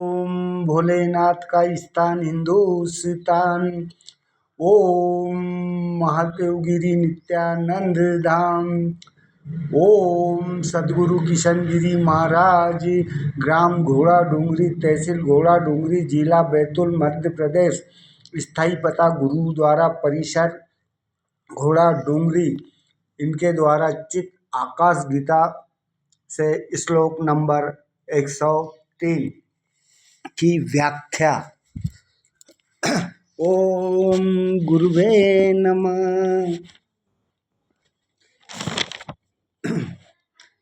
ओम भोलेनाथ का स्थान हिंदुस्तान। ओम महादेवगिरी नित्यानंद धाम। ओम सदगुरु किशन गिरी महाराज, ग्राम घोड़ा डूंगरी, तहसील घोड़ा डूंगरी, जिला बैतूल, मध्य प्रदेश। स्थायी पता गुरुद्वारा परिसर घोड़ा डूंगरी। इनके द्वारा चित आकाश गीता से श्लोक नंबर 103 की व्याख्या। ओम गुरुवे नमः।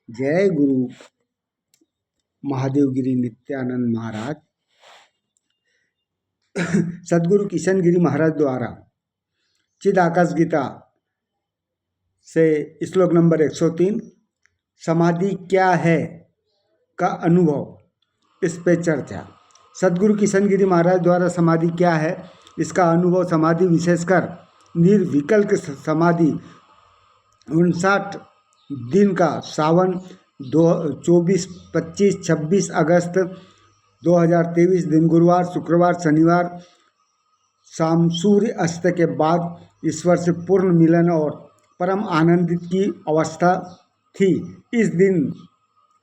जय गुरु महादेवगिरी नित्यानंद महाराज। सदगुरु किशन गिरी महाराज द्वारा चिद आकाश गीता से श्लोक नंबर 103 समाधि क्या है का अनुभव, इस पे चर्चा। सदगुरु किशन गिरी महाराज द्वारा समाधि क्या है, इसका अनुभव। समाधि विशेषकर निर्विकल्प समाधि 59 दिन का सावन 24, 25, 26 अगस्त 2023 दिन गुरुवार, शुक्रवार, शनिवार शाम सूर्य अस्त के बाद ईश्वर से पूर्ण मिलन और परम आनंदित की अवस्था थी।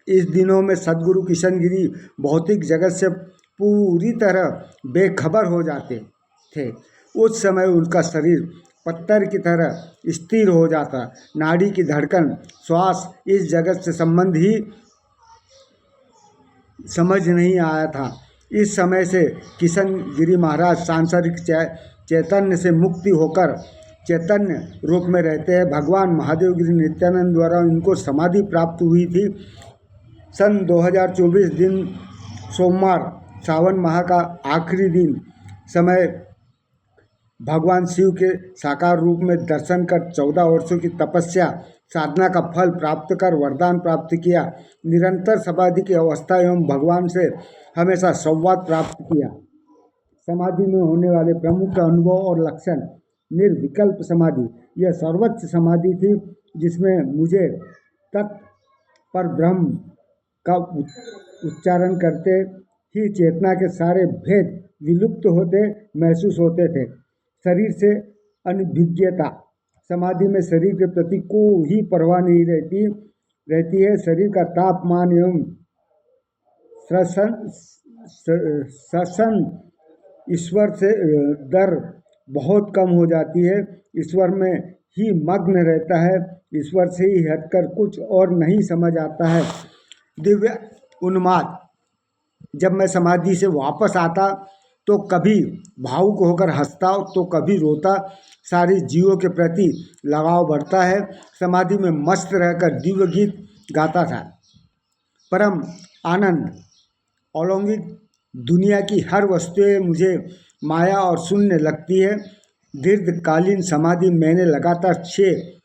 इस दिनों में सदगुरु किशन गिरी भौतिक जगत से पूरी तरह बेखबर हो जाते थे। उस समय उनका शरीर पत्थर की तरह स्थिर हो जाता। नाड़ी की धड़कन, श्वास, इस जगत से संबंध ही समझ नहीं आया था। इस समय से किशन गिरी महाराज सांसारिक चैतन्य से मुक्ति होकर चैतन्य रूप में रहते हैं। भगवान महादेव गिरी नित्यानंद द्वारा इनको समाधि प्राप्त हुई थी। सन 2024 दिन सोमवार, सावन माह का आखिरी दिन समय भगवान शिव के साकार रूप में दर्शन कर 14 वर्षों की तपस्या साधना का फल प्राप्त कर वरदान प्राप्त किया। निरंतर समाधि की अवस्था एवं भगवान से हमेशा संवाद प्राप्त किया। समाधि में होने वाले प्रमुख अनुभव और लक्षण। निर्विकल्प समाधि, यह सर्वोच्च समाधि थी जिसमें मुझे तत्पर ब्रह्म का उच्चारण करते ही चेतना के सारे भेद विलुप्त होते महसूस होते थे। शरीर से अनभिज्ञता, समाधि में शरीर के प्रति कोई परवाह नहीं रहती है। शरीर का तापमान एवं श्वसन ईश्वर से दर बहुत कम हो जाती है। ईश्वर में ही मग्न रहता है। ईश्वर से ही हटकर कुछ और नहीं समझ आता है। दिव्य उन्माद, जब मैं समाधि से वापस आता तो कभी भावुक होकर हंसता तो कभी रोता। सारे जीवों के प्रति लगाव बढ़ता है। समाधि में मस्त रहकर दिव्य गीत गाता था। परम आनंद, अलौकिक दुनिया की हर वस्तुएं मुझे माया और शून्य लगती है। दीर्घकालीन समाधि, मैंने लगातार 6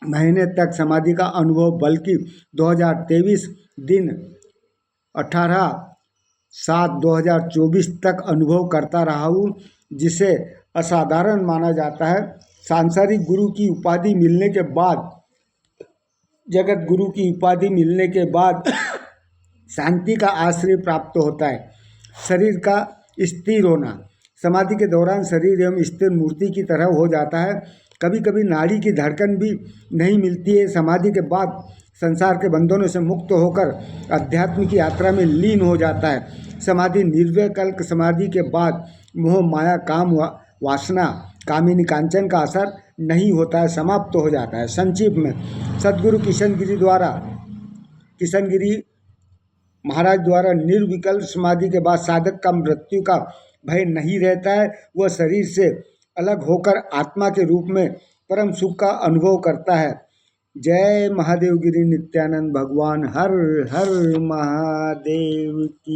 महीने तक समाधि का अनुभव, बल्कि 2023 दिन 18/7/2024 तक अनुभव करता रहा हूँ, जिसे असाधारण माना जाता है। सांसारिक गुरु की उपाधि मिलने के बाद, जगत गुरु की उपाधि मिलने के बाद शांति का आश्रय प्राप्त होता है। शरीर का स्थिर होना, समाधि के दौरान शरीर एवं स्थिर मूर्ति की तरह हो जाता है। कभी कभी नाड़ी की धड़कन भी नहीं मिलती है। समाधि के बाद संसार के बंधनों से मुक्त होकर अध्यात्म की यात्रा में लीन हो जाता है। समाधि, निर्विकल्प समाधि के बाद मोह, माया, काम, वासना, कामिनी कांचन का असर नहीं होता है, समाप्त हो जाता है। संक्षिप्त में, सदगुरु किशन गिरी महाराज द्वारा निर्विकल्प समाधि के बाद साधक का मृत्यु का भय नहीं रहता है। वह शरीर से अलग होकर आत्मा के रूप में परम सुख का अनुभव करता है। जय महादेव गिरी नित्यानंद भगवान। हर हर महादेव की।